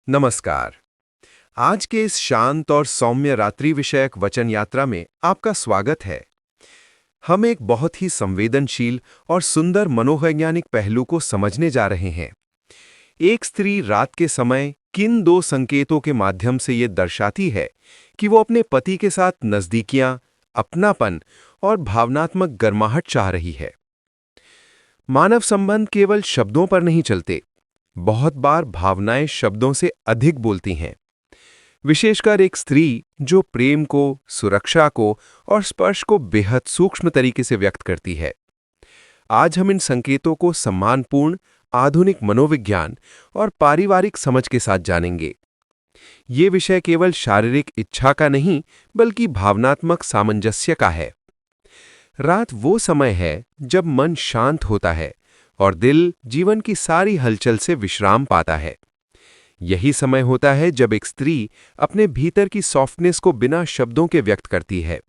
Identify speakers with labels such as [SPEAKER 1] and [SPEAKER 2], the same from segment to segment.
[SPEAKER 1] नमस्कार। आज के इस शांत और सौम्य रात्रि विषयक वचन यात्रा में आपका स्वागत है। हम एक बहुत ही संवेदनशील और सुंदर मनोवैज्ञानिक पहलू को समझने जा रहे हैं। एक स्त्री रात के समय किन दो संकेतों के माध्यम से ये दर्शाती है कि वो अपने पति के साथ नजदीकियां, अपनापन और भावनात्मक गर्माहट चाह रही है। मानव संबंध केवल शब्दों पर नहीं चलते, बहुत बार भावनाएं शब्दों से अधिक बोलती हैं। विशेषकर एक स्त्री जो प्रेम को, सुरक्षा को और स्पर्श को बेहद सूक्ष्म तरीके से व्यक्त करती है। आज हम इन संकेतों को सम्मानपूर्ण, आधुनिक मनोविज्ञान और पारिवारिक समझ के साथ जानेंगे। ये विषय केवल शारीरिक इच्छा का नहीं, बल्कि भावनात्मक सामंजस्य का है। रात वो समय है जब मन शांत होता है और दिल जीवन की सारी हलचल से विश्राम पाता है। यही समय होता है जब एक स्त्री अपने भीतर की सॉफ्टनेस को बिना शब्दों के व्यक्त करती है।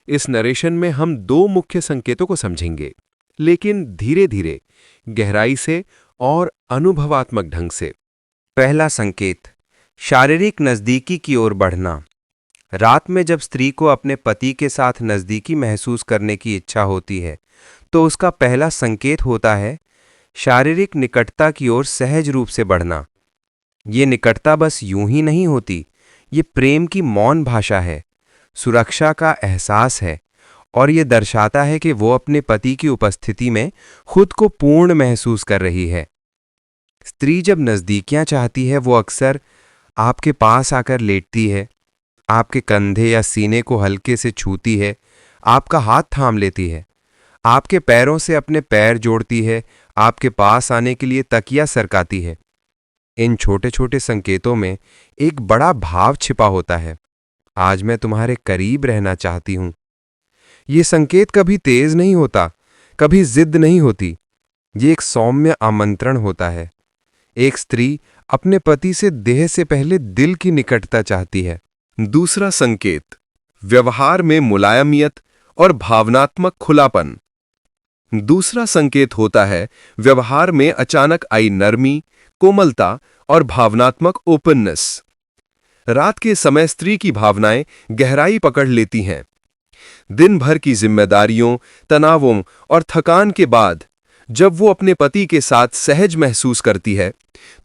[SPEAKER 1] इस नरेशन में हम दो मुख्य संकेतों को समझेंगे, लेकिन धीरे-धीरे, गहराई से और अनुभवात्मक ढंग से।
[SPEAKER 2] पहला संकेत, शारीरिक नज़दीकी की ओर बढ़ना। रात में जब स्त्री को अपने पति के साथ नज़दीकी महसूस करने की इच्छा होती है, तो उसका पहला संकेत होता है शारीरिक निकटता की ओर सहज रूप से बढ़ना। ये निकटता बस यूं ही नहीं होती, ये प्रेम की मौन भाषा है, सुरक्षा का एहसास है और ये दर्शाता है कि वो अपने पति की उपस्थिति में खुद को पूर्ण महसूस कर रही है। स्त्री जब नज़दीकियां चाहती है, वो अक्सर आपके पास आकर लेटती है, आपके कंधे या सीने को हल्के से छूती है, आपका हाथ थाम लेती है, आपके पैरों से अपने पैर जोड़ती है, आपके पास आने के लिए तकिया सरकाती है। इन छोटे छोटे संकेतों में एक बड़ा भाव छिपा होता है, आज मैं तुम्हारे करीब रहना चाहती हूं। ये संकेत कभी तेज नहीं होता, कभी जिद नहीं होती, ये एक सौम्य आमंत्रण होता है। एक स्त्री अपने पति से देह से पहले दिल की निकटता चाहती है।
[SPEAKER 1] दूसरा संकेत, व्यवहार में मुलायमियत और भावनात्मक खुलापन। दूसरा संकेत होता है व्यवहार में अचानक आई नरमी, कोमलता और भावनात्मक ओपननेस। रात के समय स्त्री की भावनाएं गहराई पकड़ लेती हैं। दिन भर की जिम्मेदारियों, तनावों और थकान के बाद जब वो अपने पति के साथ सहज महसूस करती है,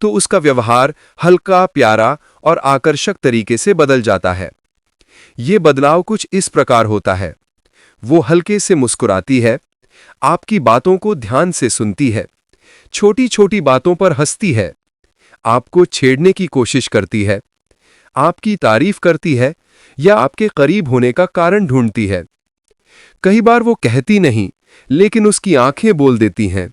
[SPEAKER 1] तो उसका व्यवहार हल्का, प्यारा और आकर्षक तरीके से बदल जाता है। ये बदलाव कुछ इस प्रकार होता है, वो हल्के से मुस्कुराती है, आपकी बातों को ध्यान से सुनती है, छोटी छोटी बातों पर हंसती है, आपको छेड़ने की कोशिश करती है, आपकी तारीफ करती है या आपके करीब होने का कारण ढूंढती है। कई बार वो कहती नहीं, लेकिन उसकी आंखें बोल देती हैं।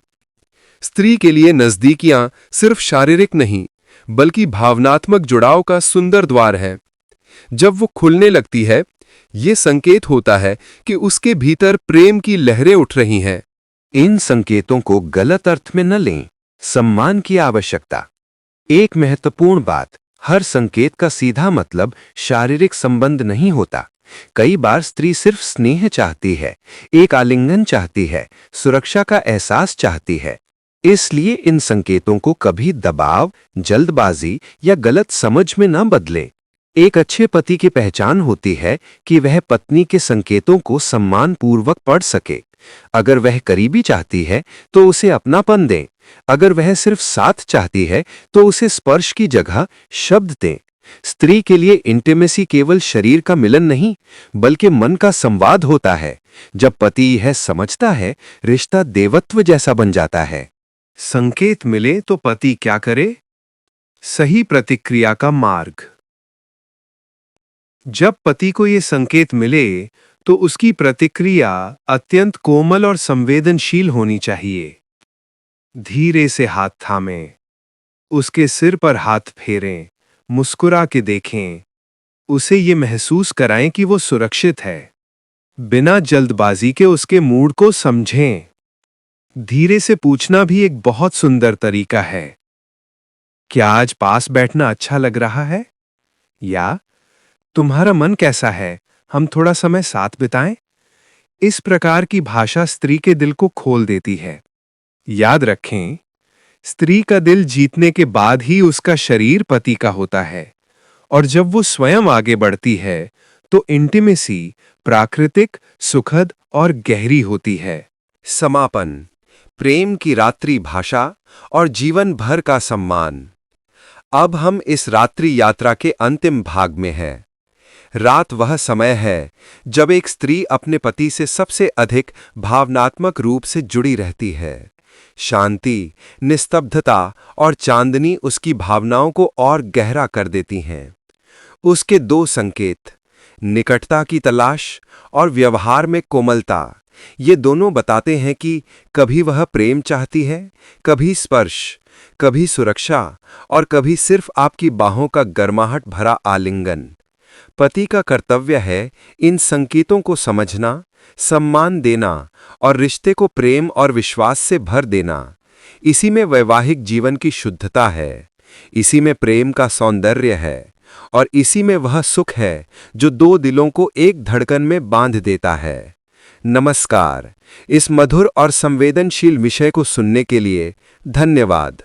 [SPEAKER 1] स्त्री के लिए नजदीकियां सिर्फ शारीरिक नहीं, बल्कि भावनात्मक जुड़ाव का सुंदर द्वार है। जब वो खुलने लगती है, ये संकेत होता है कि उसके भीतर प्रेम की लहरें उठ रही हैं।
[SPEAKER 2] इन संकेतों को गलत अर्थ में न लें। सम्मान की आवश्यकता। एक महत्वपूर्ण बात, हर संकेत का सीधा मतलब शारीरिक संबंध नहीं होता। कई बार स्त्री सिर्फ स्नेह चाहती है, एक आलिंगन चाहती है, सुरक्षा का एहसास चाहती है। इसलिए इन संकेतों को कभी दबाव, जल्दबाजी या गलत समझ में न बदलें। एक अच्छे पति की पहचान होती है कि वह पत्नी के संकेतों को सम्मानपूर्वक पढ़ सके। अगर वह करीबी चाहती है तो उसे अपनापन दें, अगर वह सिर्फ साथ चाहती है तो उसे स्पर्श की जगह शब्द दें। स्त्री के लिए इंटीमेसी केवल शरीर का मिलन नहीं, बल्कि मन का संवाद होता है। जब पति यह समझता है, रिश्ता देवत्व जैसा बन जाता है।
[SPEAKER 1] संकेत मिले तो पति क्या करे? सही प्रतिक्रिया का मार्ग। जब पति को ये संकेत मिले, तो उसकी प्रतिक्रिया अत्यंत कोमल और संवेदनशील होनी चाहिए। धीरे से हाथ थामें, उसके सिर पर हाथ फेरें, मुस्कुरा के देखें, उसे ये महसूस कराएं कि वो सुरक्षित है। बिना जल्दबाजी के उसके मूड को समझें। धीरे से पूछना भी एक बहुत सुंदर तरीका है। क्या आज पास बैठना अच्छा लग रहा है? या तुम्हारा मन कैसा है, हम थोड़ा समय साथ बिताएं? इस प्रकार की भाषा स्त्री के दिल को खोल देती है। याद रखें,
[SPEAKER 3] स्त्री का दिल जीतने के बाद ही उसका शरीर पति का होता है, और जब वो स्वयं आगे बढ़ती है तो इंटीमेसी प्राकृतिक, सुखद और गहरी होती है।
[SPEAKER 1] समापन, प्रेम की रात्रि भाषा और जीवन भर का सम्मान। अब हम इस रात्रि यात्रा के अंतिम भाग में हैं। रात वह समय है जब एक स्त्री अपने पति से सबसे अधिक भावनात्मक रूप से जुड़ी रहती है। शांति, निस्तब्धता और चांदनी उसकी भावनाओं को और गहरा कर देती हैं। उसके दो संकेत, निकटता की तलाश और व्यवहार में कोमलता, ये दोनों बताते हैं कि कभी वह प्रेम चाहती है, कभी स्पर्श, कभी सुरक्षा और कभी सिर्फ आपकी बाहों का गर्माहट भरा आलिंगन। पति का कर्तव्य है इन संकेतों को समझना, सम्मान देना और रिश्ते को प्रेम और विश्वास से भर देना। इसी में वैवाहिक जीवन की शुद्धता है, इसी में प्रेम का सौंदर्य है और इसी में वह सुख है जो दो दिलों को एक धड़कन में बांध देता है। नमस्कार। इस मधुर और संवेदनशील विषय को सुनने के लिए धन्यवाद।